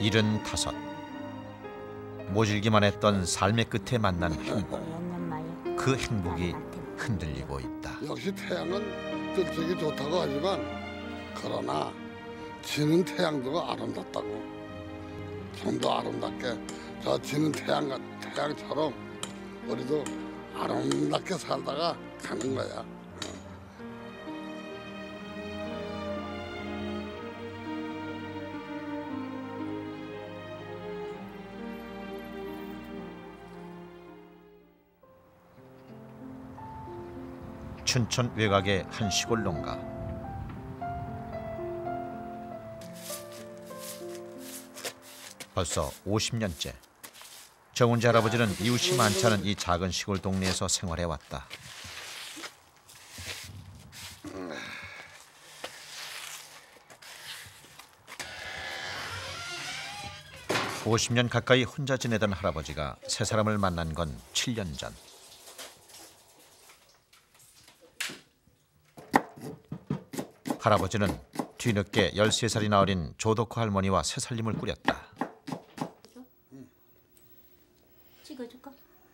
75. 모질기만 했던 삶의 끝에 만난 행복. 그 행복이 흔들리고 있다. 역시 태양은 들썩이 좋다고 하지만 그러나 지는 태양도 아름답다고. 좀 더 아름답게 저 지는 태양처럼 우리도 아름답게 살다가 가는 거야. 춘천 외곽의 한 시골 농가. 벌써 50년째 정운재 할아버지는 이웃이 많지 않은 이 작은 시골 동네에서 생활해왔다. 50년 가까이 혼자 지내던 할아버지가 새 사람을 만난 건 7년 전. 할아버지는 뒤늦게 13살이나 어린 조덕호 할머니와 새살림을 꾸렸다.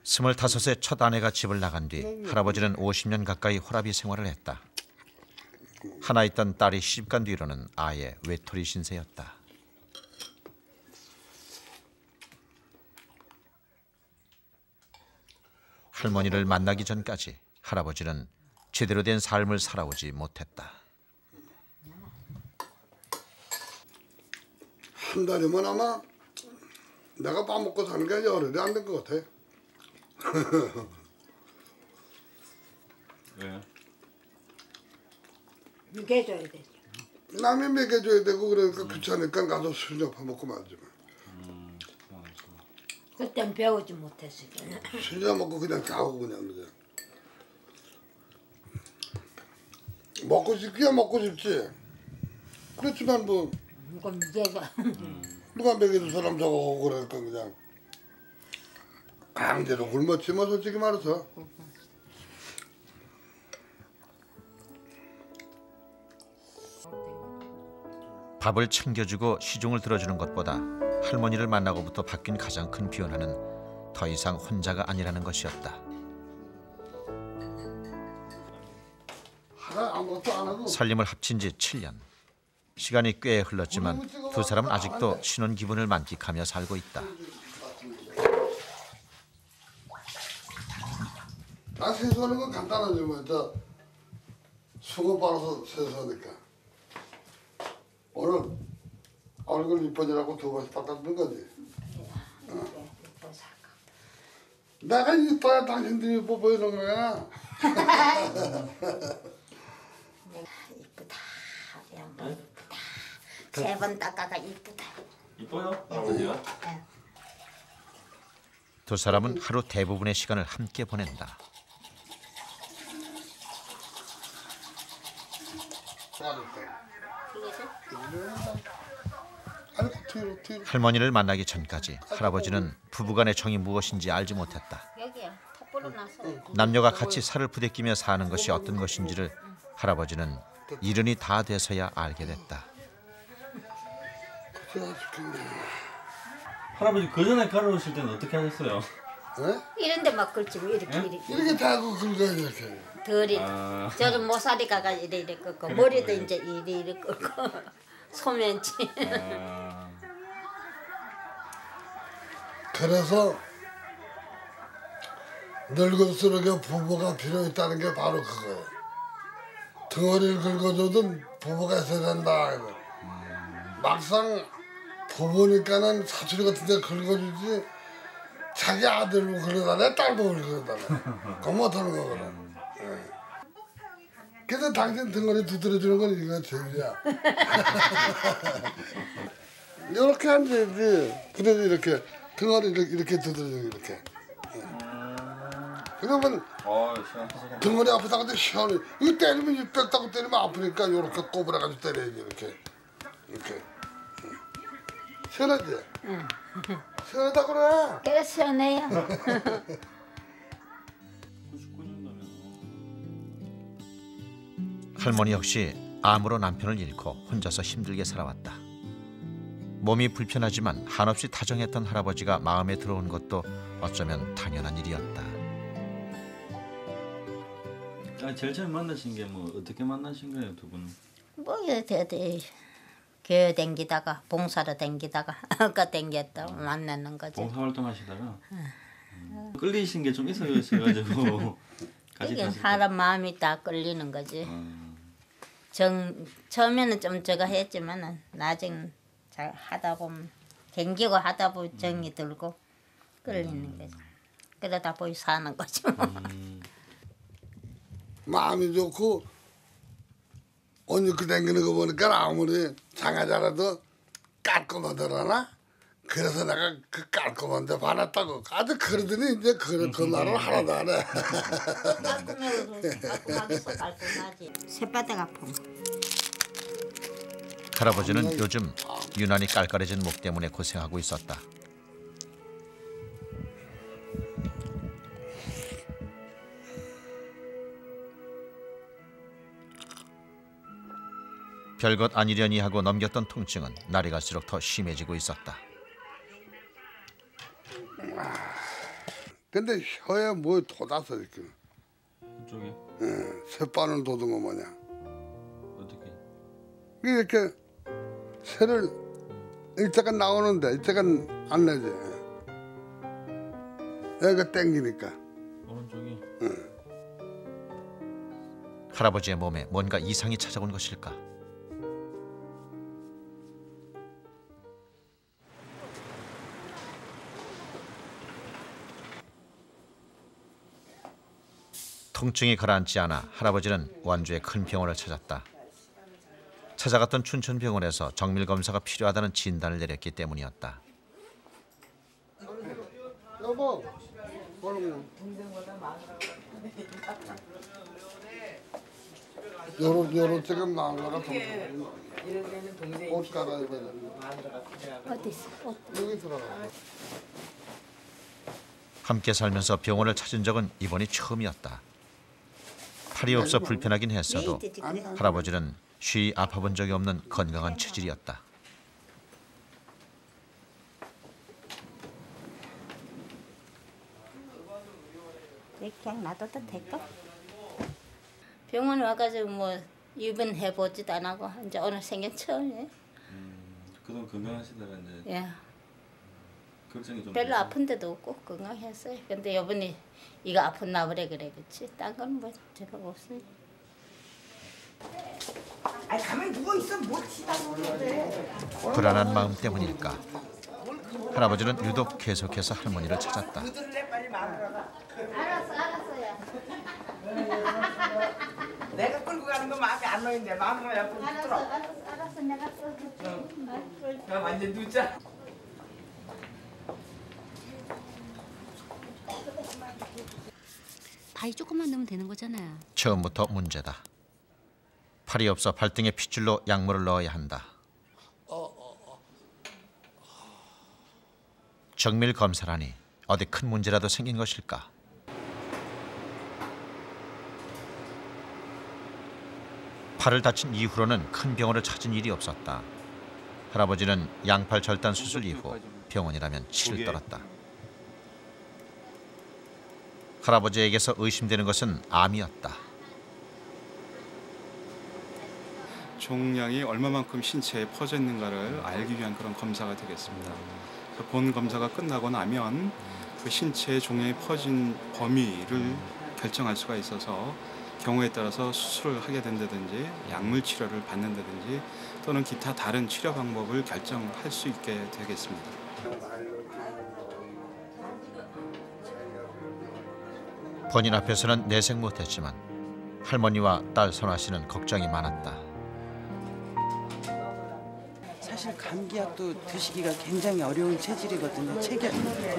25세 첫 아내가 집을 나간 뒤 할아버지는 50년 가까이 호라비 생활을 했다. 하나 있던 딸이 시집간 뒤로는 아예 외톨이 신세였다. 할머니를 만나기 전까지 할아버지는 제대로 된 삶을 살아오지 못했다. 한 달이면 아마 내가 밥 먹고 사는 게 열흘이 안 된 것 같아. 왜? 먹여줘야 되죠. 남이 먹여줘야 되고 그러니까 귀찮으니까 가서 술 좀 퍼먹고 말지. 그땐 배우지 못했어요. 술 좀 먹고 그냥 자고 그냥. 먹고 싶기야 먹고 싶지. 그렇지만 뭐 이거 문제가. 누가 먹여줄 사람 저거 그러니까 그냥 강제로 굶었지 뭐 솔직히 말해서. 밥을 챙겨주고 시중을 들어주는 것보다 할머니를 만나고부터 바뀐 가장 큰 변화는 더 이상 혼자가 아니라는 것이었다. 아무것도 안 하고. 살림을 합친 지 7년. 시간이 꽤 흘렀지만 두 사람은 아직도 신혼 기분을 만끽하며 살고 있다. 나 세수하는 건 간단하지 뭐. 저 수건 빨아서 세수하니까. 오늘 얼굴 이뻐지라고 2번씩 닦아주는 거지. 내가 이뻐야 당신들이 이뻐 보이는 거야. 이쁘다. 양반 이쁘다. 3번 닦아가 이쁘다. 이뻐요? 할아버지가? 두 사람은 하루 대부분의 시간을 함께 보낸다. 할머니를 만나기 전까지 할아버지는 부부간의 정이 무엇인지 알지 못했다. 남녀가 같이 살을 부대끼며 사는 것이 어떤 것인지를 할아버지는 이른이 다 돼서야 알게 됐다. 할아버지 그 전에 걸어오실 때는 어떻게 하셨어요? 네? 이런데 막 걸치고 이렇게. 이렇게 대고 긁어야 이렇게. 덜이 저런 모사리가가 이래 꺾고 머리도 이제 이래 꺾고 소면치. 그래서 늙을수록 부부가 필요 있다는 게 바로 그거예요. 덩어리를 긁어줘도 부부가 있어야 된다. 막상 부부니까는 사투리 같은 데 긁어주지 자기 아들로 긁어다네 딸도 긁어다네. 그거 못하는 거거든. 그래서 당신 등어리 두드려주는 건 이거 제일이야. 이렇게 앉아야지. 그래도 이렇게 등어리 이렇게 두드려주고 이렇게. 그러면 등어리 앞에다가 시원해. 이거 때리면 이 뺐다고 때리면 아프니까 이렇게 꼬부라가지고 때려야지 이렇게. 이렇게. 시원하지? 응. 시원하다 그래. 그래 시원해요. 할머니 역시 암으로 남편을 잃고 혼자서 힘들게 살아왔다. 몸이 불편하지만 한없이 다정했던 할아버지가 마음에 들어온 것도 어쩌면 당연한 일이었다. 아, 제일 처음 만나신 게 뭐 어떻게 만나신 거예요, 두 분은? 뭐 이렇게 교회 댕기다가 봉사로 댕기다가 아까 댕겼다 만나는 거지. 봉사활동 하시다가 끌리신 게 좀 있어가지고 같이 이게 타실 사람 마음이 다 끌리는 거지. 처음에는 좀 저거 했지만은 나중 잘 하다 보면 댕기고 하다 보면 정이 들고 끌리는 거지. 그러다 보니 사는 거지. 마음이 좋고 언니 그 댕기는 거 보니까 아무리 장하자라도 깔끔하더라나. 그래서 내가 그 깔끔한데 반했다고. 아주 그러더니 이제 그 말을 하나도 안 해. 깔끔하지. 새바닥 아픔. 할아버지는 요즘 유난히 깔깔해진 목 때문에 고생하고 있었다. 별것 아니려니 하고 넘겼던 통증은 날이 갈수록 더 심해지고 있었다. 근데 혀에 뭐 돋아서 이렇게. 이쪽에 새바늘 돋은 거 뭐냐. 어떻게? 이렇게 새를 이때가 나오는데 이때가 안 내지. 여기가 땡기니까. 오른쪽이? 할아버지의 몸에 뭔가 이상이 찾아온 것일까? 통증이 가라앉지 않아 할아버지는 완주의 큰 병원을 찾았다. 찾아갔던 춘천병원에서 정밀 검사가 필요하다는 진단을 내렸기 때문이었다. 여보, 요런 지금 마누라가 옷 갈아입어야 돼. 어디 있어? 여기 들어가. 함께 살면서 병원을 찾은 적은 이번이 처음이었다. 팔이 없어 불편하긴 했어도 할아버지는 쉬이 아파본 적이 없는 건강한 체질이었다. 그냥 놔둬도 될까? 병원에 와가지고 뭐 입원해 보지도 안 하고 이제 오늘 생긴 처음이에요. 그동안 건강하시다가 이제 예. 걱정이 좀 별로 되시죠? 아픈 데도 없고 건강했어요. 근데 이번에 이거 아팠나 보래 그래 그렇지. 딴 건 뭐 제가 없어요. 아니 가만히 누워 있어 뭘 치다 보는데. 불안한 마음 때문일까? 할아버지는 유독 계속해서 할머니를 찾았다. 그들래 빨리 말하라. 알았어요. 내가 끌고 가는 거 마음에 안 놓이는데 마누라 옆으로 들어. 알았어 내가 써. 나 완전 누자. 바위 조금만 넣으면 되는 거잖아요. 처음부터 문제다. 팔이 없어 발등에 핏줄로 약물을 넣어야 한다. 정밀 검사라니 어디 큰 문제라도 생긴 것일까? 팔을 다친 이후로는 큰 병원을 찾은 일이 없었다. 할아버지는 양팔 절단 수술 이후 병원이라면 치를 떨었다. 할아버지에게서 의심되는 것은 암이었다. 종양이 얼마만큼 신체에 퍼져 있는가를 알기 위한 그런 검사가 되겠습니다. 본 검사가 끝나고 나면 그 신체에 종양이 퍼진 범위를 결정할 수가 있어서 경우에 따라서 수술을 하게 된다든지 약물 치료를 받는다든지 또는 기타 다른 치료 방법을 결정할 수 있게 되겠습니다. 본인 앞에서는 내색 못했지만 할머니와 딸 선화 씨는 걱정이 많았다. 사실 감기약도 드시기가 굉장히 어려운 체질이거든요.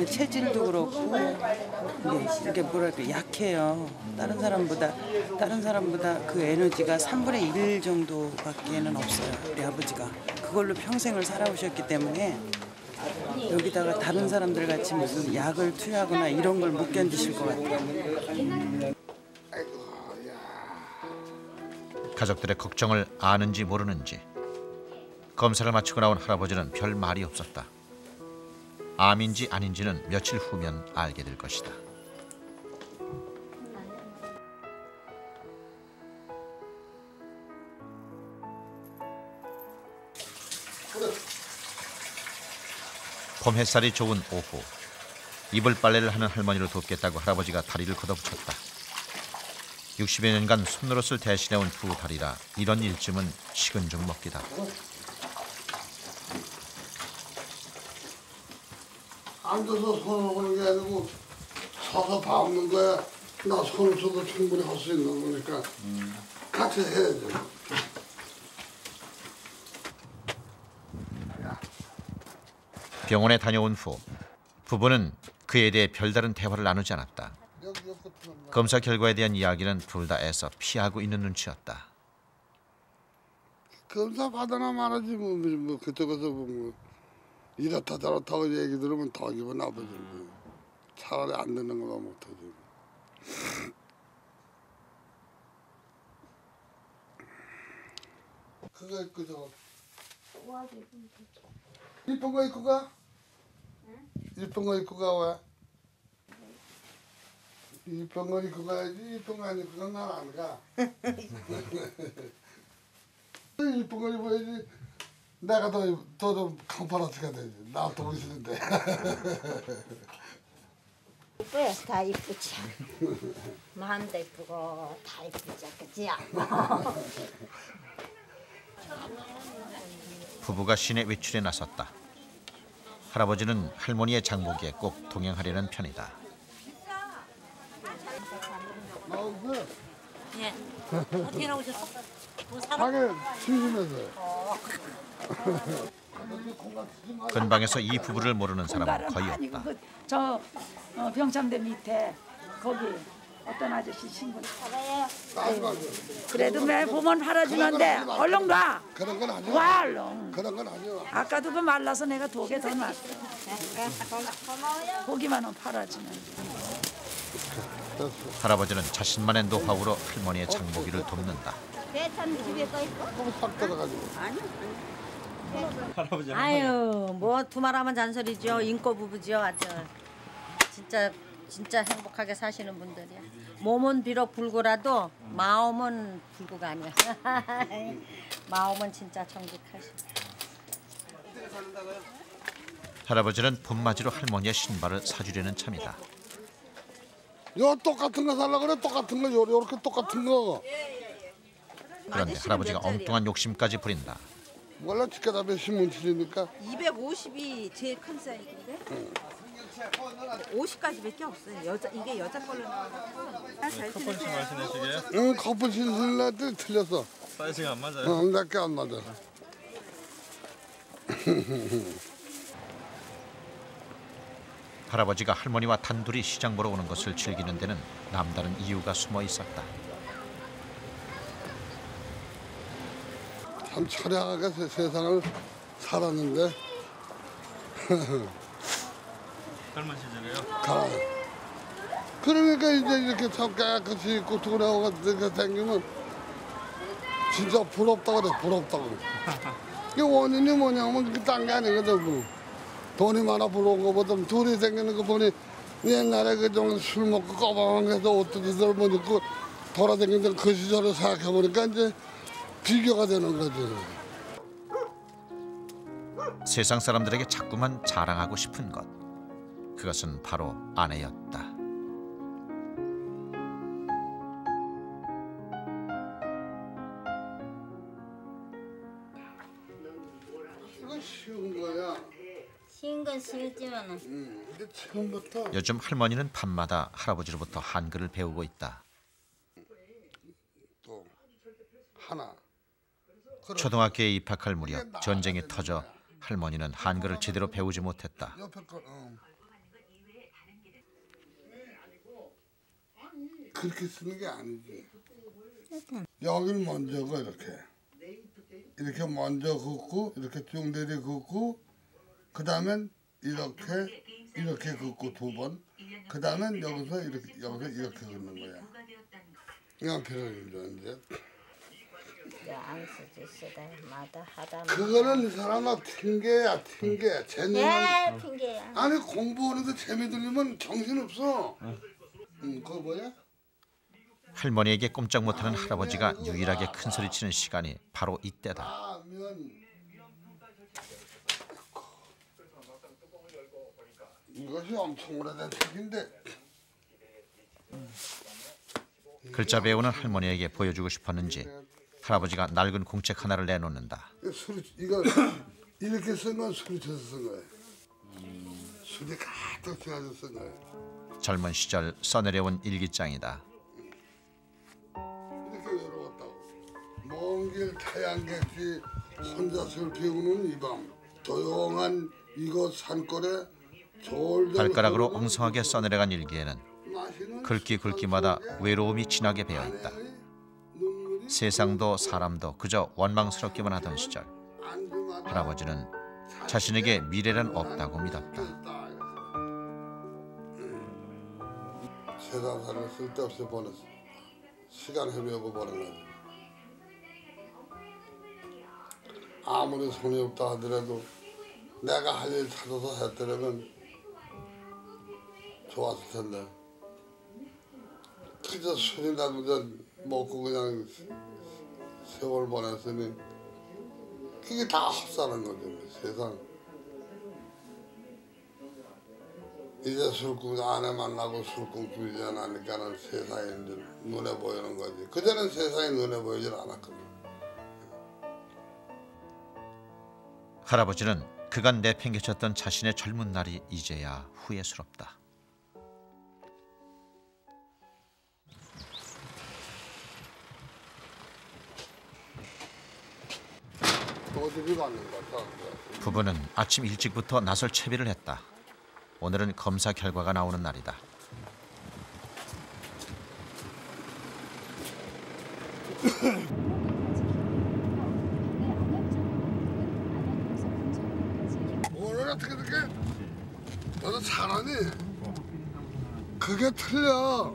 체질도 그렇고 이게 뭐랄까 약해요. 다른 사람보다 그 에너지가 3분의 1 정도밖에는 없어요. 우리 아버지가 그걸로 평생을 살아오셨기 때문에 여기다가 다른 사람들 같이 무슨 약을 투여하거나 이런 걸 못 견디실 것 같아요. 가족들의 걱정을 아는지 모르는지 검사를 마치고 나온 할아버지는 별 말이 없었다. 암인지 아닌지는 며칠 후면 알게 될 것이다. 봄 햇살이 좋은 오후, 이불 빨래를 하는 할머니를 돕겠다고 할아버지가 다리를 걷어붙였다. 60여 년간 손노릇을 대신해온 두 다리라 이런 일쯤은 식은 죽 먹기다. 앉아서 손을 보는 게 아니고 서서 밟는 거야. 나 손을 써도 충분히 할 수 있는 거니까 같이 해야죠. 병원에 다녀온 후 부부는 그에 대해 별다른 대화를 나누지 않았다. 검사 결과에 대한 이야기는 둘 다 애써 피하고 있는 눈치였다. 검사 받아나 말하지 뭐 그쪽에서 뭐 이렇다 저렇다고 얘기 들으면 더 기분 나쁘지. 차라리 안 듣는 거만 못하지. 그거 입고 저거 이쁜 거 입고 가? 이쁜 거 입고 가 왜? 이쁜 거 입고 가야지. 이쁜 거 안 입고 가면 난 안 가. 이쁜 거 입어야지. 내가 더 컴퍼런스가 되지. 나 돈 쓰는데. 이뻐요. 다 이쁘지. 마음도 이쁘고 다 이쁘지, 그치야? 부부가 시내 외출에 나섰다. 할아버지는 할머니의 장보기에 꼭 동행하려는 편이다. 나오세요. 예. 어떻게 나오셨어? 뭐 사러? 가게 심심해서. 근방에서 이 부부를 모르는 사람은 거의 아니고 없다. 저 병참대 밑에 거기 어떤 아저씨 신고. 그래도 매 보면 팔아주는데 얼른 놔. 그런 건 아니야. 와 얼른. 그런 건 아니야. 아까도 그 말라서 내가 2개 더 놨어. 고기만은 팔아주는데. 할아버지는 자신만의 노하우로 할머니의 장보기를 돕는다. 배찬 집에 또 있고? 너무 싹 들어가지고. 아유, 뭐 두말하면 잔소리죠. 인꼬 부부죠, 아주. 진짜 행복하게 사시는 분들이야. 몸은 비록 불구라도 마음은 불구가 아니야. 마음은 진짜 정직하시. 할아버지는 봄맞이로 할머니의 신발을 사주려는 참이다. 요 똑같은 거 살라 그래. 똑같은 거 요렇게 똑같은 거. 그런데 할아버지가 엉뚱한 욕심까지 부린다. 몰라 집게답에 신문치니까 250이 제일 큰 사이즈인데 50까지밖에 없어요. 이게 여자 걸로 나와서 잘 신으세요. 응 커플 신을 때 틀렸어. 사이즈가 안 맞아요. 내게 안 맞아. 할아버지가 할머니와 단둘이 시장 보러 오는 것을 즐기는 데는 남다른 이유가 숨어 있었다. 참 처량하게 세상을 살았는데 젊은 시절에요? 가. 그러니까 이제 이렇게 참 깨끗이 입고 돌아오고 다니면 진짜 부럽다고 그래. 부럽다고. 이게 원인이 뭐냐면 그게 딴 게 아니거든. 뭐. 돈이 많아 부러운 거보다 둘이 생기는 거 보니 옛날에 그 좀 술 먹고 꺼방해서 옷도 제대로 못 입고 돌아다니던 그 시절을 생각해보니까 이제 비교가 되는 거지. 세상 사람들에게 자꾸만 자랑하고 싶은 것. 그것은 바로 아내였다. 이거 쉬운 거야. 쉬운 건 쉬웠지만은 근데 처음부터 요즘 할머니는 밤마다 할아버지로부터 한글을 배우고 있다. 또 하나. 초등학교에 입학할 무렵 전쟁이 터져 할머니는 한글을 제대로 배우지 못했다. 옆에 거. 그렇게 쓰는 게 아니지. 여기를 먼저 그 이렇게 먼저 긋고 이렇게 쭉 내리 긋고 그 다음엔 이렇게 긋고 2번 그 다음엔 여기서 이렇게 긋는 거야. 그냥 필요해요 이제. 이제 안 쓰지 쓰다 마다 하다. 그거는 이 사람아 핑계야 핑계. 예, 핑계야. 아니 공부하는데 재미 들리면 정신 없어. 그거 뭐야? 할머니에게 꼼짝 못하는 할아버지가 유일하게 큰 소리치는 시간이 바로 이때다. 라면. 이것이 엄청 오래된 책인데. 글자 배우는 할머니에게 보여주고 싶었는지 할아버지가 낡은 공책 하나를 내놓는다. 이거 이렇게 쓴 건 술이 쳐서 쓴 거예요. 술이 가득 채워서 쓴 거예요. 젊은 시절 써내려온 일기장이다. 이렇게 외로웠다고. 먼 길 태양객지 혼자 술 피우는 이 밤. 조용한 이곳 산골에 발가락으로 엉성하게 써내려간 일기에는 글귀 글귀마다 외로움이 진하게 배어있다. 세상도 사람도 그저 원망스럽기만 하던 시절 할아버지는 자신에게 미래는 없다고 믿었다. 세상살을 쓸데없이 보냈어. 시간 헤매고 보낸 거지. 아무리 손이 없다 하더라도 내가 할 일 찾아서 했더라면 좋았을 텐데. 그저 술이나 두잔 먹고 그냥 세월 보냈으니 그게 다 헛사는 거죠. 세상. 이제 술꾼 아내 만나고 술꾼 꾸리지 않으니까는 세상이 이제 눈에 보이는 거지. 그전엔 세상이 눈에 보이질 않았거든. 할아버지는 그간 내팽개쳤던 자신의 젊은 날이 이제야 후회스럽다. 어디를 가는 거야? 부부는 아침 일찍부터 나설 채비를 했다. 오늘은 검사 결과가 나오는 날이다. 오늘 어떻게 너도 잘하니? 그게 틀려.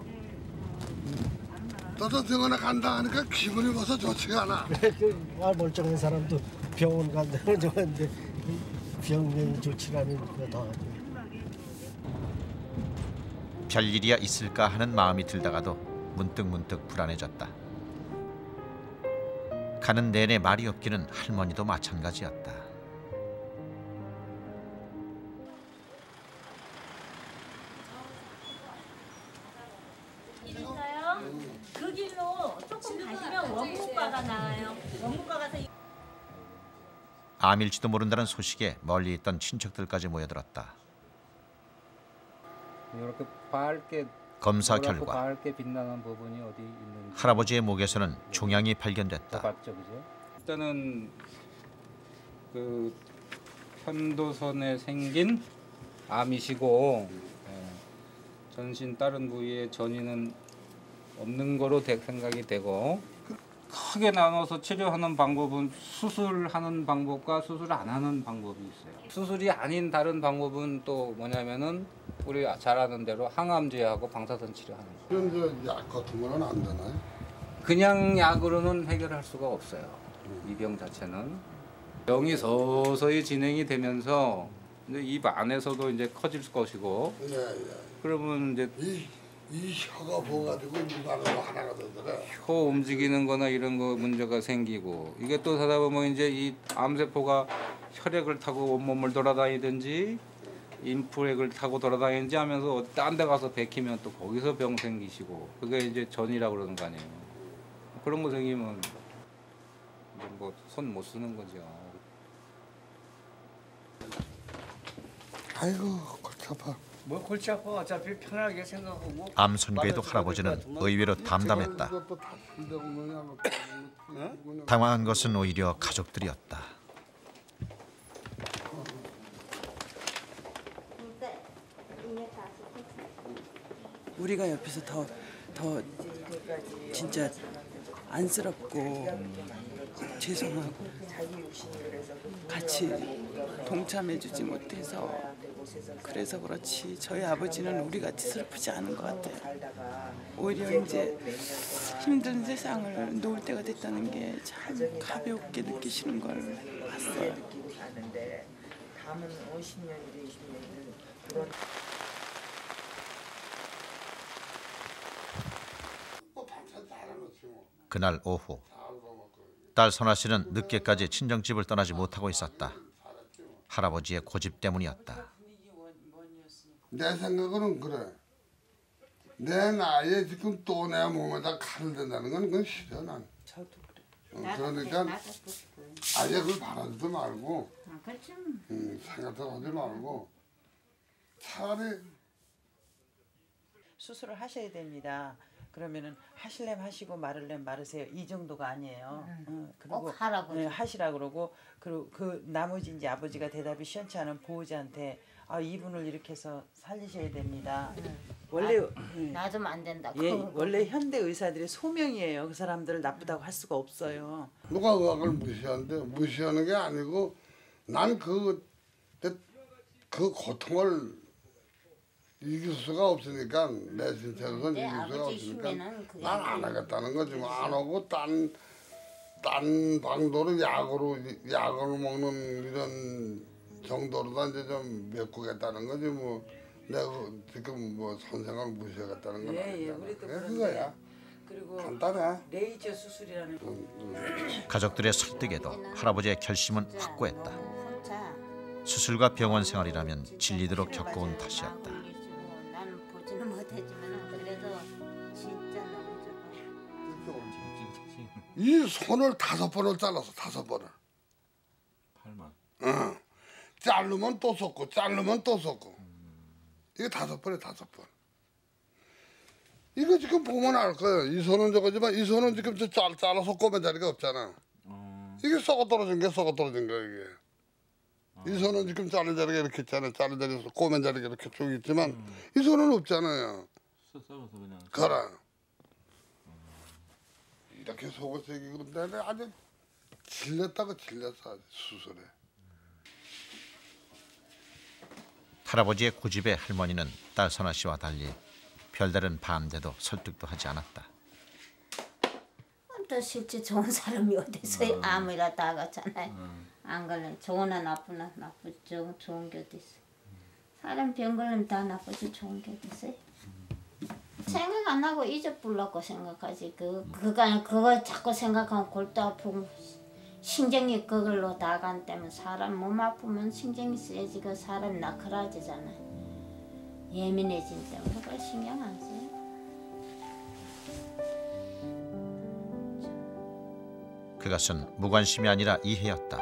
너도 병원에 간다 하니까 기분이 벌써 좋지가 않아. 말 멀쩡한 사람도 병원 간다는 좋아하는데 병명이 좋지 않으니까 더 하죠. 별일이야 있을까 하는 마음이 들다가도 문득 불안해졌다. 가는 내내 말이 없기는 할머니도 마찬가지였다. 그 길로 조금 가시면 원무과가 나와요. 원무과 가서 암일지도 모른다는 소식에 멀리 있던 친척들까지 모여들었다. 이렇게 밝게 검사 결과 밝게 빛나는 부분이 어디 있는지 할아버지의 목에서는 종양이 발견됐다. 봤죠, 그죠? 일단은 그 편도선에 생긴 암이시고 전신 다른 부위에 전이는 없는 거로 생각이 되고 크게 나눠서 치료하는 방법은 수술하는 방법과 수술 안 하는 방법이 있어요. 수술이 아닌 다른 방법은 또 뭐냐면은 우리 잘 아는 대로 항암제하고 방사선 치료하는 거. 그런 약 같은 거는 안 되나요? 그냥 약으로는 해결할 수가 없어요. 이 병 자체는 병이 서서히 진행이 되면서 이제 입 안에서도 이제 커질 것이고. 그러면 이제 이 혀가 부어가지고 입 안으로 하나가 되더라. 혀 움직이는 거나 이런 거 문제가 생기고 이게 또 하다 보면 이제 이 암세포가 혈액을 타고 온몸을 돌아다니든지 인프렉을 타고 돌아다니든지 하면서 딴 데 가서 베끼면 또 거기서 병 생기시고 그게 이제 전이라고 그러는 거 아니에요. 그런 거 생기면 뭐 손 못 쓰는 거죠. 아이고 골치 아파. 뭐 골치 아파. 어차피 편하게 생각하고. 암 선고에도 할아버지는 의외로 담담했다. 당황한 것은 오히려 가족들이었다. 우리가 옆에서 더 진짜 안쓰럽고 죄송하고 같이 동참해주지 못해서 그래서 그렇지 저희 아버지는 우리같이 슬프지 않은 것 같아요. 오히려 이제 힘든 세상을 놓을 때가 됐다는 게 참 가볍게 느끼시는 걸 봤어요. 다음은 50년이든 20년이든 그런 그날 오후 딸 선아 씨는 늦게까지 친정집을 떠나지 못하고 있었다. 할아버지의 고집 때문이었다. 내 생각으로는 그래. 내 나이에 지금 또 내 몸에다 칼을 댄다는 건 그건 싫어 난. 저도 그래. 그러니까 아예 그걸 바라지도 말고 그렇죠. 생각도 하지 말고 차라리 수술을 하셔야 됩니다. 그러면은 하실래면 하시고 말을래면 말으세요. 이 정도가 아니에요. 그리고 꼭 하라고. 네, 하시라 그러고 그리고 그 나머지 이제 아버지가 대답이 시원치 않은 보호자한테 이분을 이렇게 해서 살리셔야 됩니다. 원래 놔두면 안 된다. 예, 원래 현대 의사들의 소명이에요. 그 사람들을 나쁘다고 할 수가 없어요. 누가 의학을 무시하는데 무시하는 게 아니고 난 그 고통을 이길 수가 없으니까 내 신체로는 이길 수가 없으니까 난 안 하겠다는 거지. 뭐 안 하고 딴 방도로 약을 먹는 이런 정도로다 이제 좀 메꾸겠다는 거지. 뭐 내가 지금 뭐 선생을 무시하겠다는 건 아니잖아. 그거야. 그리고 간단해. 레이저 수술이라는 가족들의 설득에도 할아버지의 결심은 확고했다. 수술과 병원 생활이라면 질리도록 겪어온 탓이었다. 나는 보지는 못했지만 그래도 진짜 너무 좋아. 이 손을 5번을 잘랐어. 5번을. 팔만. 응. 자르면 또 쏟고 자르면 또 쏟고. 이게 5번에 5번. 이거 지금 보면 알 거예요. 이 손은 저거지만 이 손은 지금 잘라서 꼬맨 자리가 없잖아. 이게 썩어 떨어진 게 썩어 떨어진 거야 이게. 이 손은 지금 자른 자리가 이렇게 있잖아요. 자른 자리에서 꼬맨 자리가 이렇게 쭉 있지만 이 손은 없잖아요. 썩어서 그냥. 그래. 이렇게 속을 새기고 내가 아주 질렸다고 질렸어 수술에. 할아버지의 고집에 할머니는 딸 선아 씨와 달리 별다른 반대도 설득도 하지 않았다. 또 실제 좋은 사람이 어디서 암이라 다 갔잖아요. 안 걸려. 좋으나 나쁘나 좋은 게 어디 있어. 사람 병 걸리면 다 나쁘지 좋은 게 어디 있어요. 생각 안 하고 잊어버리려고 생각하지. 그거 자꾸 생각하면 골도 아프고 신경이 그걸로 다 간 때문에 사람 몸 아프면 신경이 세지고 사람이 나그라지잖아. 예민해진 때문에 그걸 신경 안 써요. 그것은 무관심이 아니라 이해였다.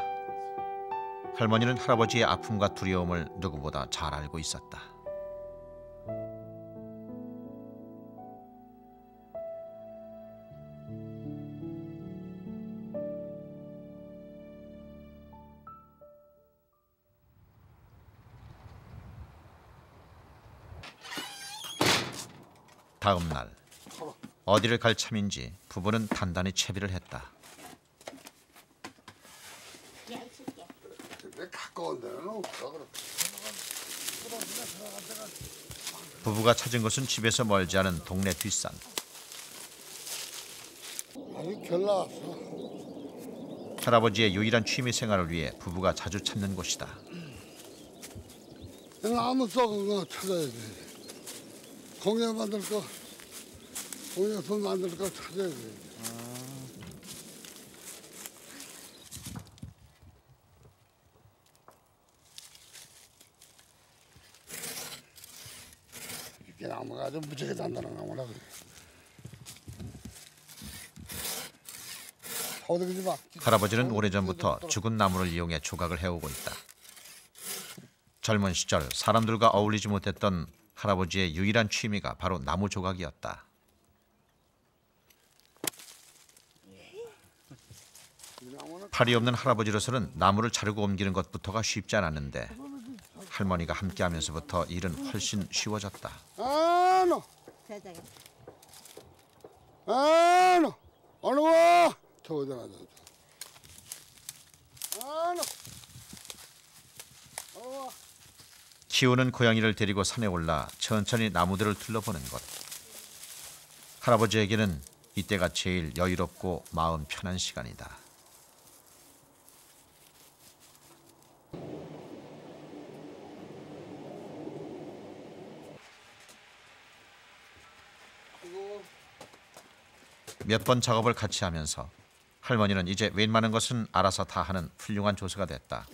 할머니는 할아버지의 아픔과 두려움을 누구보다 잘 알고 있었다. 다음 날 어디를 갈 참인지 부부는 단단히 채비를 했다. 가까운 데는 없어. 부부가 찾은 곳은 집에서 멀지 않은 동네 뒷산. 아니 결 나왔어. 할아버지의 유일한 취미 생활을 위해 부부가 자주 찾는 곳이다. 나무 썩은 거 찾아야지. 공예 만들 거, 공예품 만들 거 찾아야지. 이게 나무가 아주 무지하게 단단한 나무라 그래. 어디지 마. 할아버지는 오래전부터 죽은 나무를 이용해 조각을 해오고 있다. 젊은 시절 사람들과 어울리지 못했던 할아버지의 유일한 취미가 바로 나무 조각이었다. 팔이 없는 할아버지로서는 나무를 자르고 옮기는 것부터가 쉽지 않았는데 할머니가 함께하면서부터 일은 훨씬 쉬워졌다. 너 어느 와? 저거잖아. 키우는 고양이를 데리고 산에 올라 천천히 나무들을 둘러보는 것. 할아버지에게는 이때가 제일 여유롭고 마음 편한 시간이다. 몇 번 작업을 같이 하면서 할머니는 이제 웬만한 것은 알아서 다 하는 훌륭한 조수가 됐다.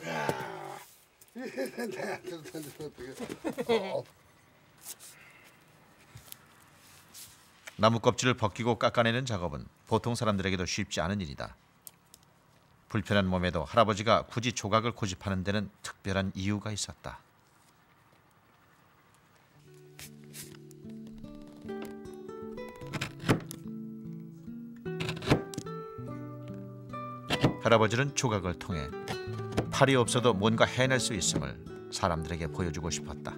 나무 껍질을 벗기고 깎아내는 작업은 보통 사람들에게도 쉽지 않은 일이다. 불편한 몸에도 할아버지가 굳이 조각을 고집하는 데는 특별한 이유가 있었다. 할아버지는 조각을 통해 팔이 없어도 뭔가 해낼 수 있음을 사람들에게 보여주고 싶었다.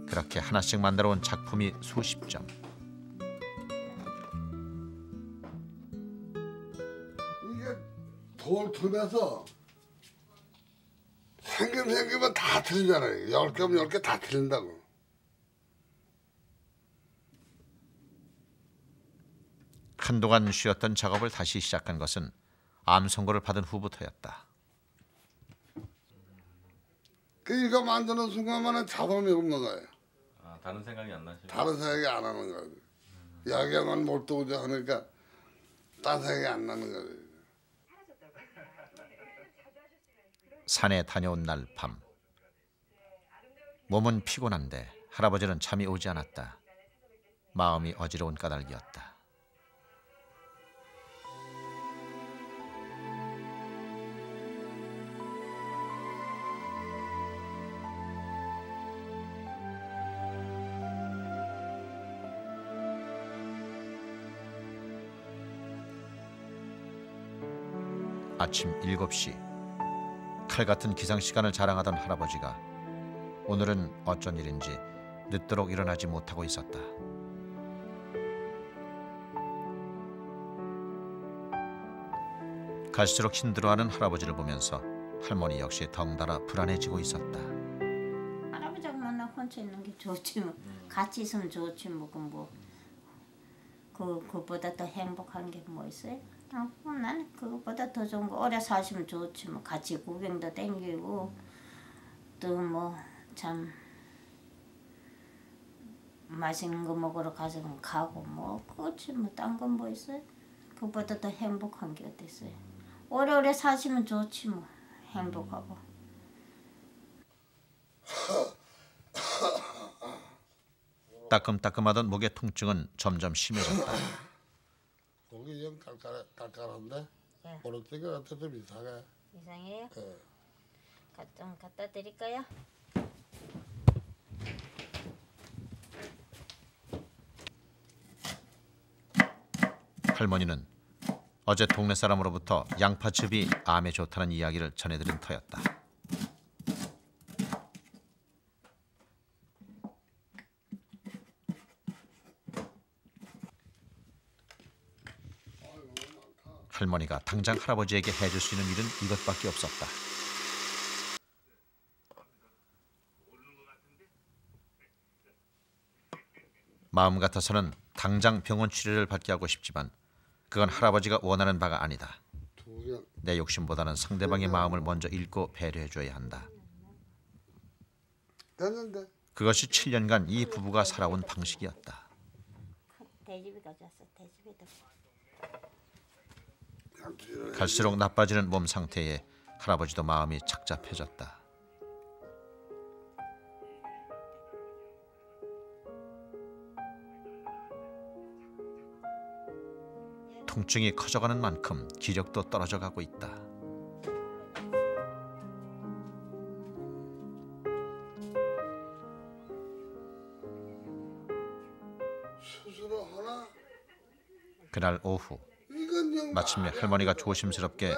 그렇게 하나씩 만들어 온 작품이 수십 점. 이게 돌 틀면서 생기면 다 틀리잖아요. 10개면 10개 다 틀린다고. 한동안 쉬었던 작업을 다시 시작한 것은 암 선고를 받은 후부터였다. 이거 만드는 순간만은 자본이 없는 거예요. 아, 다른 생각이 안 나시죠? 다른 생각이 안 하는 거예요. 야경은 몰두하지 하니까 딴 생각이 안 나는 거예요. 산에 다녀온 날 밤. 몸은 피곤한데 할아버지는 잠이 오지 않았다. 마음이 어지러운 까닭이었다. 아침 7시. 칼 같은 기상 시간을 자랑하던 할아버지가 오늘은 어쩐 일인지 늦도록 일어나지 못하고 있었다. 갈수록 힘들어하는 할아버지를 보면서 할머니 역시 덩달아 불안해지고 있었다. 할아버지가 맨날 혼자 있는 게 좋지 뭐. 같이 있으면 좋지 뭐. 그보다 더 행복한 게 뭐 있어요? 나는 그것보다 더 좋은 거 오래 사시면 좋지 뭐. 같이 구경도 땡기고 또 뭐 참 맛있는 거 먹으러 가고 뭐 그렇지 뭐. 딴 건 뭐 있어요? 그것보다 더 행복한 게 어디 있어요? 오래오래 사시면 좋지 뭐. 행복하고. 따끔따끔하던 목의 통증은 점점 심해졌다. 목이 좀 깔깔한데? 예. 오른쪽이 어떻게 좀 이상해. 이상해요? 예. 좀 갖다 드릴까요? 할머니는 어제 동네 사람으로부터 양파즙이 암에 좋다는 이야기를 전해들은 터였다. 할머니가 당장 할아버지에게 해줄 수 있는 일은 이것밖에 없었다. 마음 같아서는 당장 병원 치료를 받게 하고 싶지만 그건 할아버지가 원하는 바가 아니다. 내 욕심보다는 상대방의 마음을 먼저 읽고 배려해줘야 한다. 그것이 7년간 이 부부가 살아온 방식이었다. 돼지비 가져왔어. 돼지비도. 갈수록 나빠지는 몸 상태에 할아버지도 마음이 착잡해졌다. 통증이 커져가는 만큼 기력도 떨어져가고 있다. 그날 오후 마침내 할머니가 조심스럽게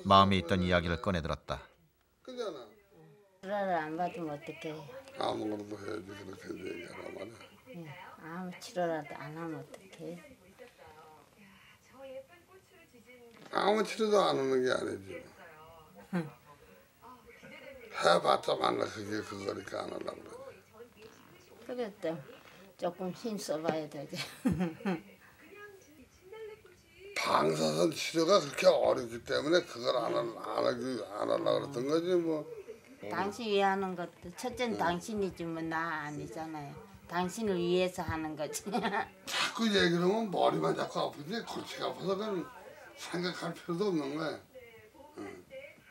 마음에 있던 이야기를 꺼내들었다. 치료를 안 받으면 어떡해. 아무것도 해야지 그렇게 얘기하란 말이야. 아무 치료라도 안 하면 어떡해. 아무 치료도 안 하는 게 아니지. 해봤자 만나 그게 그거니까 안 하려고 그래. 그래도 조금 힘써봐야 되지. 방사선 치료가 그렇게 어렵기 때문에 그걸 안 하려고 그랬던 거지 뭐. 당신 위해 하는 것도 첫째는 당신이지 뭐 나 아니잖아요. 당신을 위해서 하는 거지. 자꾸 얘기를 하면 머리만 자꾸 아프지 골치가 아파서 그건 생각할 필요도 없는 거야.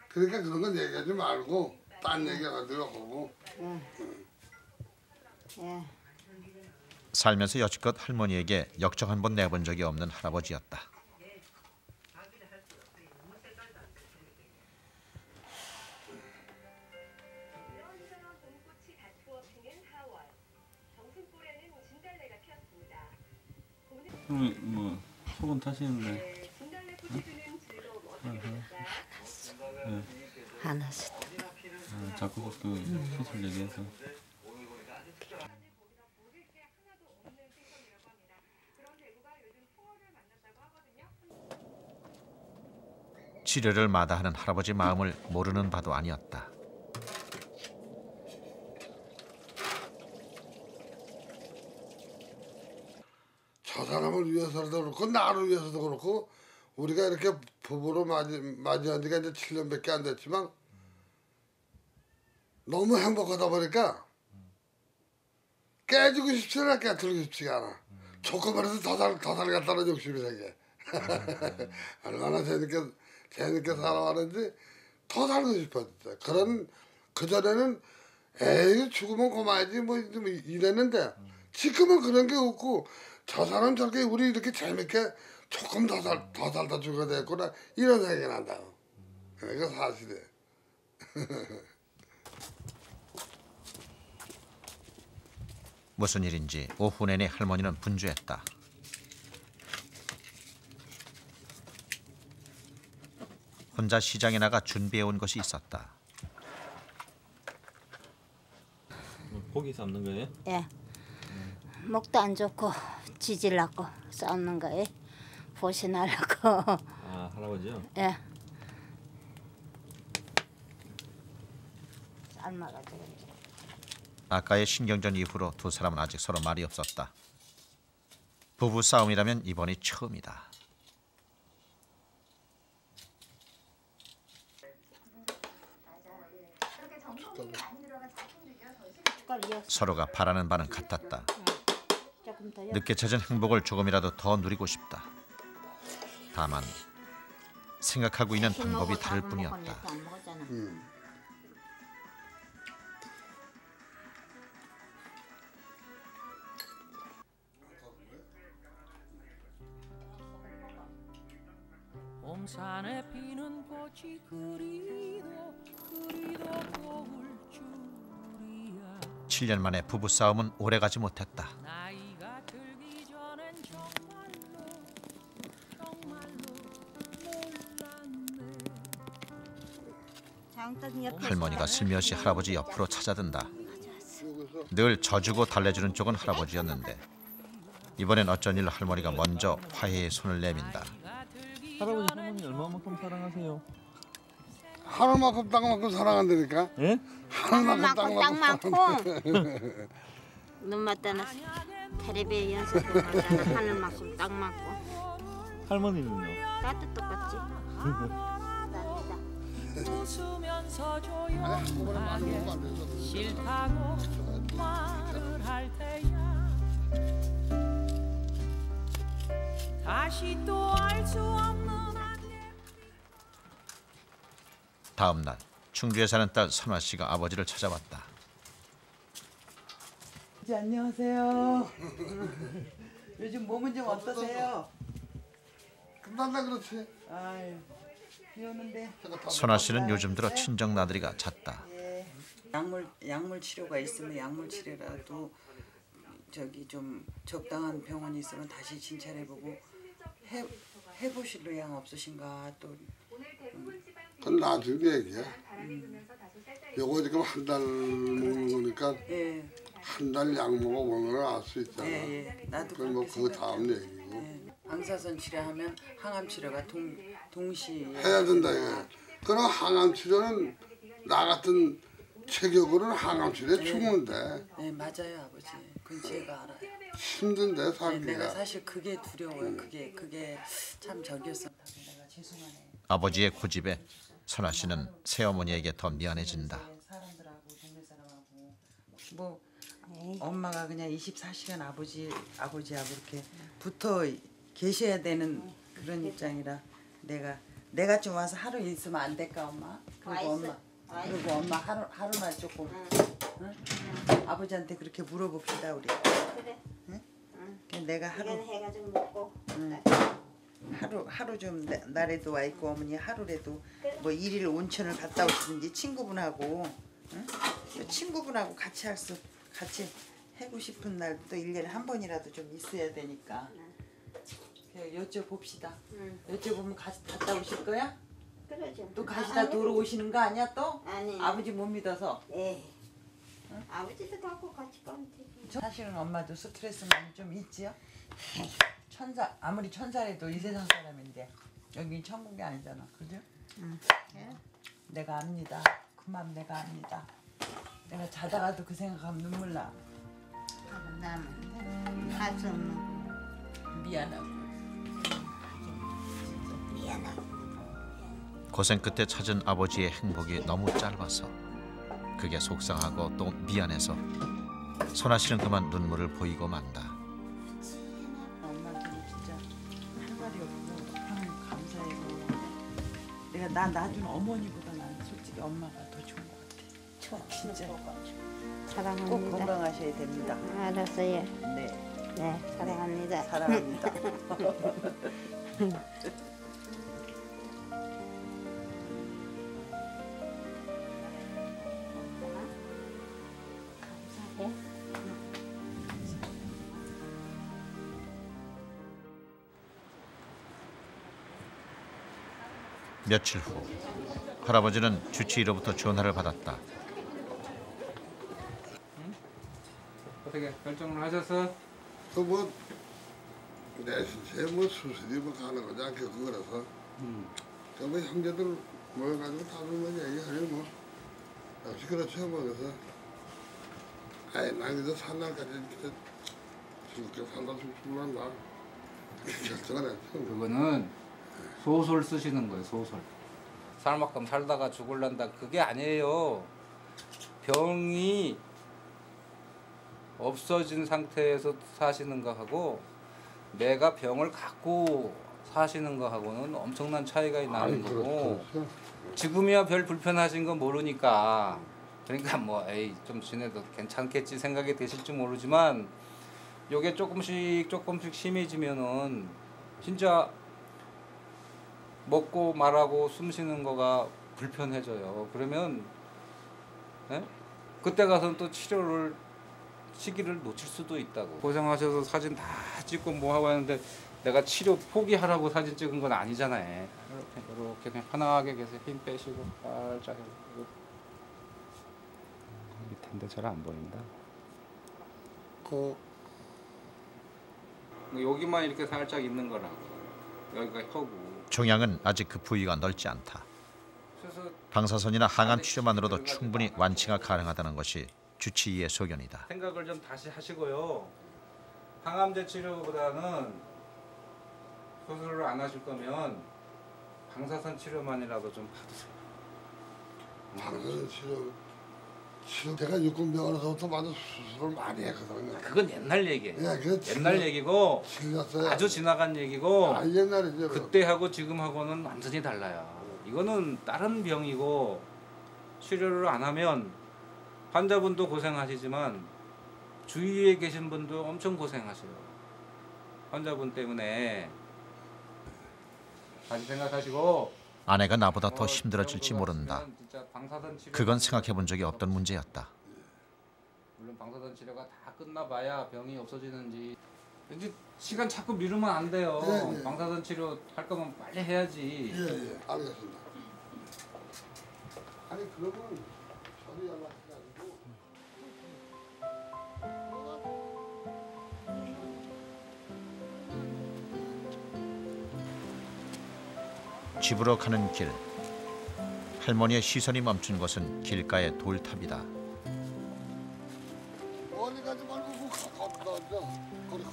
그러니까 그런 건 얘기하지 말고 딴 얘기가지고 하고. 예. 살면서 여지껏 할머니에게 역적 한 번 내본 적이 없는 할아버지였다. 그럼 뭐 속은 타시는데. 응? 하나씩. 자꾸 그 수술 얘기해서. 치료를 마다하는 할아버지 마음을 모르는 바도 아니었다. 저 사람을 위해서도 그렇고 나를 위해서도 그렇고 우리가 이렇게 부부로 맞이한 지가 이제 7년밖에 안 됐지만 너무 행복하다 보니까 깨지고 싶지 않아, 깨뜨리고 싶지가 않아. 조금만해도 더 살겠다는 욕심이 생겨. 얼마나 재밌게 살아왔는지 더 살고 싶었죠. 그전에는 에이 죽으면 고마야지 뭐 이랬는데 지금은 그런 게 없고 저 사람 저렇게 우리 이렇게 재밌게 조금 더 살다 죽어야 되겠구나 이런 생각이 난다고. 그러니까 사실이에요. 무슨 일인지 오후 내내 할머니는 분주했다. 혼자 시장에 나가 준비해온 것이 있었다. 고기 삶는 거예요? 예. 목도 안 좋고 지질라고 삶는 거예요. 보신하려고. 아 할아버지요? 예. 삶아가지고. 아까의 신경전 이후로 두 사람은 아직 서로 말이 없었다. 부부 싸움이라면 이번이 처음이다. 서로가 바라는 바는 같았다. 늦게 찾은 행복을 조금이라도 더 누리고 싶다. 다만 생각하고 있는 방법이 다를 뿐이었다. 봄산에 피는 꽃이 그리도 고울 줄이야. 7년 만에 부부 싸움은 오래가지 못했다. 나이가 들기 전엔 정말로 몰랐네. 할머니가 슬며시 할아버지 옆으로 찾아든다. 늘 져주고 달래주는 쪽은 할아버지였는데 이번엔 어쩐 일로 할머니가 먼저 화해의 손을 내민다. 할아버지 할머니 얼마만큼 사랑하세요? 하늘만큼 땅만큼 사랑한다니까. 예? 하늘만큼 땅만큼. 눈 맞다나 텔레비에 연습도 하잖아. 하늘만큼 땅만큼. 할머니는요? 나도 똑같지. 웃으면서 조용하게 싫다고 말을 할 테야. 다시 또 알 수 없는 다음 날 충주에 사는 딸 선화 씨가 아버지를 찾아왔다. 안녕하세요. 요즘 몸은 좀 어떠세요? 끝난다 그렇지. 아유, 비 오는데. 선화 씨는 요즘 들어 친정 나들이가 잦다. 예. 약물 치료가 있으면 약물 치료라도 저기 좀 적당한 병원이 있으면 다시 진찰해보고 해보실 의향 없으신가 또. 그건 나중에 얘기야. 요거 지금 한 달 먹는 거니까 예. 한 달 약 먹어보면 알 수 있잖아. 예. 나도 그건 뭐 그 다음 얘기고. 예. 방사선 치료하면 항암 치료가 동시에 해야 된다 이거. 그럼 항암 치료는 나 같은 체격으로는 항암 치료에 죽는데. 네 맞아요 아버지. 그건 제가 알아요. 힘든데 살기가. 내가 사실 그게 두려워요. 그게 참 저기였어. 내가 죄송하네. 아버지의 고집에 선아 씨는 새어머니에게 더 미안해진다. 사람들하고 동네 사람하고 뭐 엄마가 그냥 24시간 아버지하고 이렇게 붙어 계셔야 되는 그런 입장이라 내가 좀 와서 하루 있으면 안 될까 엄마? 그리고 엄마 하루만 조금 응? 아버지한테 그렇게 물어봅시다 우리. 그래. 응? 내가 하루 해가 좀 먹고. 응. 하루 좀 날에도 와 있고 어머니 하루라도 뭐 일일 온천을 갔다 오시든지 친구분하고 응? 친구분하고 같이 하고 싶은 날도 1년에 한 번이라도 좀 있어야 되니까 여쭤봅시다. 여쭤보면 갔다 오실 거야? 그러죠. 또 가시다 돌아오시는 거 아니야 또? 아니. 아버지 못 믿어서? 예. 응? 아버지도 갖고 같이 가면 되지. 사실은 엄마도 스트레스 많이 좀 있지요? 아무리 천사라도 이 세상 사람인데 여기 천국이 아니잖아, 그죠? 응. 예. 내가 압니다. 그 마음 내가 압니다. 내가 자다가도 그 생각하면 눈물 나. 나는 할 수 없는 미안하고. 미안하고. 고생 끝에 찾은 아버지의 행복이 너무 짧아서 그게 속상하고 또 미안해서 선아 씨는 그만 눈물을 보이고 만다. 엄마한테 진짜 할 말이 없고 참 감사해서 내가 낳은 어머니보다 난 솔직히 엄마가 더 좋은 것 같아. 진짜. 사랑합니다. 꼭 건강하셔야 됩니다. 알았어요. 네. 네, 사랑합니다. 사랑합니다. 며칠 후 할아버지는 주치의로부터 전화를 받았다. 어떻게 결정을 하셨어? 뭐 내 신체에 뭐 수술이 뭐 가는 거지 않겠어 그래서 뭐 형제들 모여가지고 다루면 얘기하니 뭐 역시 그렇죠 뭐 그래서 난 그래서 산 날까지 이렇게 즐겁게 산다 싶으면 나 결정을 했죠. 그거는 소설 쓰시는 거예요, 소설. 살 만큼 살다가 죽을란다 그게 아니에요. 병이 없어진 상태에서 사시는 거하고 내가 병을 갖고 사시는 거하고는 엄청난 차이가 나는 거고 지금이야 별 불편하신 건 모르니까 그러니까 뭐 에이 좀 지내도 괜찮겠지 생각이 되실지 모르지만 요게 조금씩 심해지면은 진짜 먹고 말하고 숨 쉬는 거가 불편해져요. 그러면 예? 그때 가서는 또 시기를 놓칠 수도 있다고. 고생하셔서 사진 다 찍고 뭐 하고 하는데 내가 치료 포기하라고 사진 찍은 건 아니잖아요. 이렇게 그냥 편하게 계세요. 힘 빼시고 살짝 해고 밑인데 잘 안 보인다. 여기만 이렇게 살짝 있는 거라고. 여기가 혀고. 종양은 아직 그 부위가 넓지 않다. 방사선이나 항암 치료만으로도 충분히 완치가 가능하다는 것이 주치의의 소견이다. 생각을 좀 다시 하시고요. 항암제 치료보다는 수술을 안 하실 거면 방사선 치료만이라도 좀 받으세요. 방사선 치료 제가 육군병원에서부터 많은 수술을 많이 했거든요. 그건 옛날 얘기예요. 예, 옛날 얘기고 아주 지나간 얘기고 옛날이죠. 그때하고 지금하고는 완전히 달라요. 이거는 다른 병이고 치료를 안 하면 환자분도 고생하시지만 주위에 계신 분도 엄청 고생하세요. 환자분 때문에 다시 생각하시고 아내가 나보다 더 힘들어질지 모른다. 그건 생각해 본 적이 없던 문제였다. 물론 방사선 치료가 다 끝나봐야 병이 없어지는지 이제 시간 자꾸 미루면 안 돼요. 네. 방사선 치료 할 거면 빨리 해야지. 예, 알겠습니다. 아니 그러면 저도 연락해가지고 집으로 가는 길 할머니의 시선이 멈춘 곳은 길가의 돌탑이다. 멀리 가지 말고 가까운 데 앉아. 거기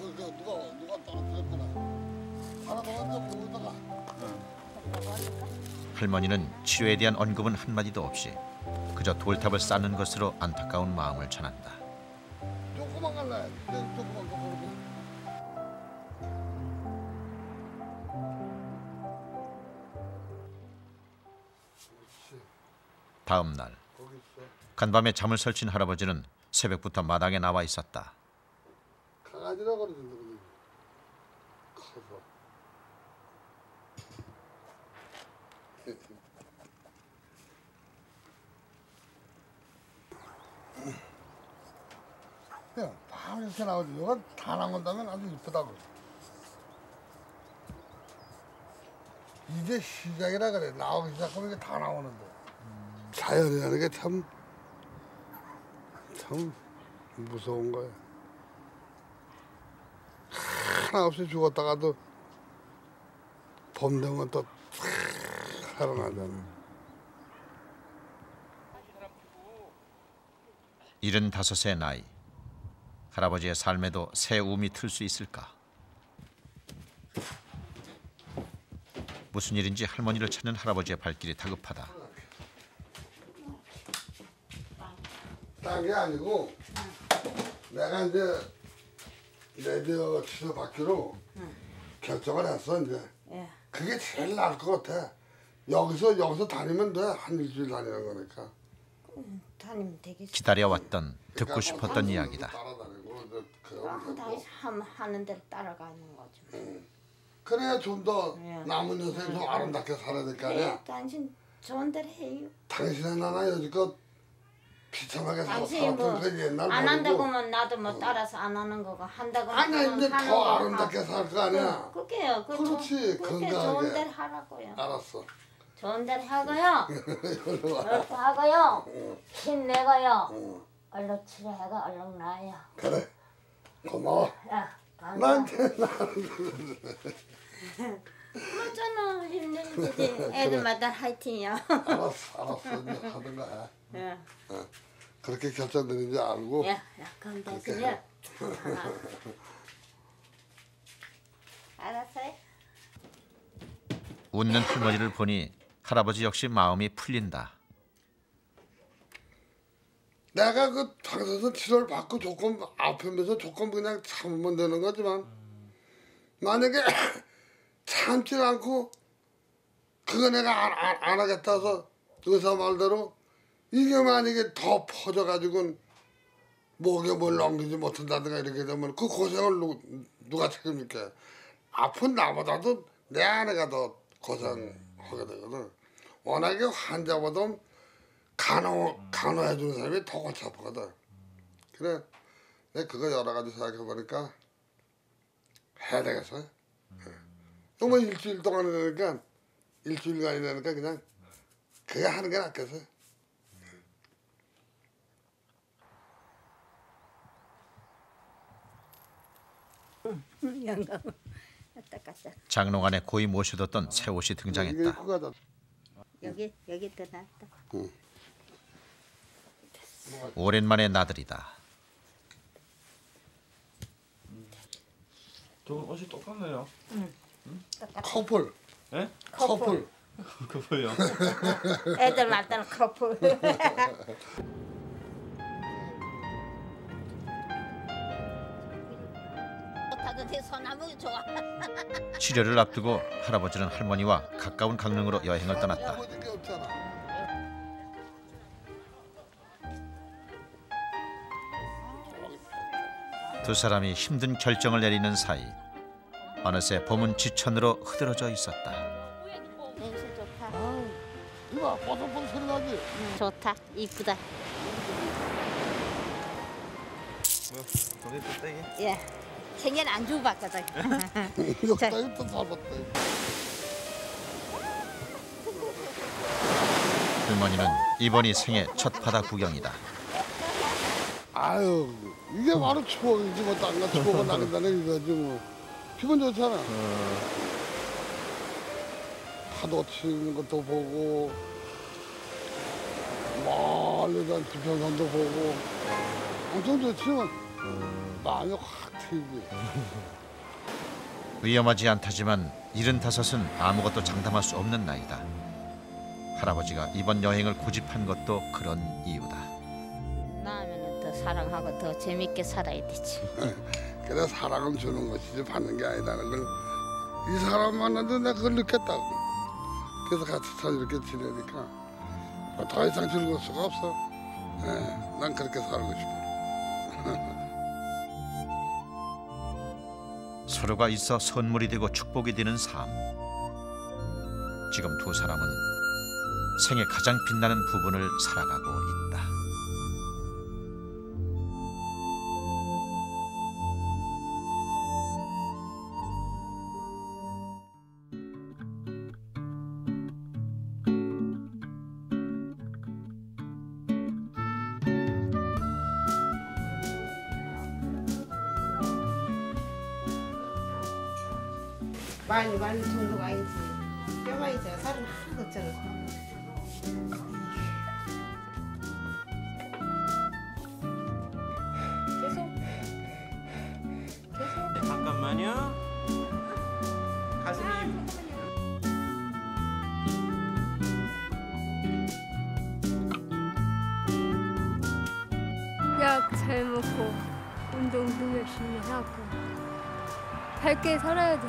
누가 떨어뜨렸구나. 하나 더 앉아 보다가. 할머니는 치료에 대한 언급은 한마디도 없이 그저 돌탑을 쌓는 것으로 안타까운 마음을 전한다. 조금만 갈래. 조금만. 다음 날 간밤에 잠을 설친 할아버지는 새벽부터 마당에 나와 있었다. 강아지라 그러던데 그냥. 커서. 야, 다 이렇게 나오지. 이거 다 나온다면 아주 이쁘다고. 이제 시작이라 그래. 나오기 시작하면 이게 다 나오는데. 자연이라는 게 참 무서운 거야. 하나 없이 죽었다가도 봄 되면 또 살아나잖아. 75세 나이. 할아버지의 삶에도 새 움이 틀 수 있을까? 무슨 일인지 할머니를 찾는 할아버지의 발길이 다급하다. 딴 게 아니고 내가 이제 내저 치료받기로 결정을 했어 이제. 그게 제일 나을 것 같아. 여기서 다니면 돼. 한 일주일 다니는 거니까. 다니면 되겠어. 기다려왔던 듣고 싶었던 이야기다. 다시 하는 대로 따라가는 거죠. 그래야 좀 더 남은 여생이 좀 아름답게 살아야 될 거 아니야. 당신 좋은 대로 해요. 당신은 나나 여지껏 비참하게 당신이 살았던 그 옛날 안 모르고. 한다고 하면 나도 뭐 따라서 안 하는 거고 한다고 아니 하면 이제 하는 더 거고 아름답게 살 거 아니야. 그게요. 그렇지, 그렇게 건강하게. 좋은 대로 하라고요. 알았어. 좋은 대로 하고요. 이걸로 와. 이렇게 하고요. 힘내고요. 얼른 치료해가 얼른 나아요. 그래. 고마워. 야, 나한테 그렇잖아. 힘내는 거지. 애들마다 화이팅이야. 알았어. 이제 하든가 해. 야, 그렇게 결정되는지 알고. 야, 건강하세요. 알았어요. 웃는 할머니를 보니 할아버지 역시 마음이 풀린다. 내가 그 당사자 치료를 받고 조금 아프면서 조금 그냥 참으면 되는 거지만 만약에 참지 않고 그거 내가 안 하겠다 해서 의사 말대로 이게 만약에 더 퍼져가지고 목에 뭘 넘기지 못한다든가 이렇게 되면 그 고생을 누가 책임질게. 아픈 나보다도 내 아내가 더 고생하게 되거든. 워낙에 환자보다 간호해주는 사람이 더 골치 아프거든. 그래, 내가 그거 여러 가지 생각해보니까 해야 되겠어. 정말 일주일 동안 되니까 일주일간이 되니까 그냥 그게 하는 게 낫겠어. 영감. 까딱까딱. 장롱 안에 고이 모셔뒀던 새 옷이 등장했다. 여기 더 낫다. 오랜만에 나들이다. 저 옷이 똑같네요. 커플. 예? 커플. 커플요. 애들 맞다는 커플. 근데 소나무 좋아. 치료를 앞두고 할아버지는 할머니와 가까운 강릉으로 여행을 떠났다. 두 사람이 힘든 결정을 내리는 사이 어느새 봄은 지천으로 흐드러져 있었다. 냄새 좋다. 이봐, 뽀송뽀송 소리 나지? 좋다. 이쁘다. 돈이 됐다 이게. 예. 생일 안 주고 봤거든. 여기다 또 잡았다. 할머니는 이번이 생애 첫 바다 구경이다. 아유, 이게 바로 추억이지 뭐 딴거 추억은 나긴다는 이거지 뭐. 기분 좋잖아. 파도 치는 것도 보고 멀리 난 지평선도 보고 엄청 좋지만 마음이 확 트이지. 위험하지 않다지만 75은 아무것도 장담할 수 없는 나이다. 할아버지가 이번 여행을 고집한 것도 그런 이유다. 나으면 더 사랑하고 더 재밌게 살아야 되지. 그래 사랑은 주는 것이지 받는 게 아니라는 걸 이 사람 만났는데 내가 그걸 느꼈다고. 그래서 같이 이렇게 지내니까 더 이상 즐거울 수가 없어. 난 그렇게 살고 싶어. 서로가 있어 선물이 되고 축복이 되는 삶. 지금 두 사람은 생애 가장 빛나는 부분을 살아가고 있다. 많이 정도가 아니지. 뼈만 있잖아. 살은 하나도 없잖아. 잠깐만요. 가슴이 약 잘 먹고 운동 좀 열심히 하고 밝게 살아야죠.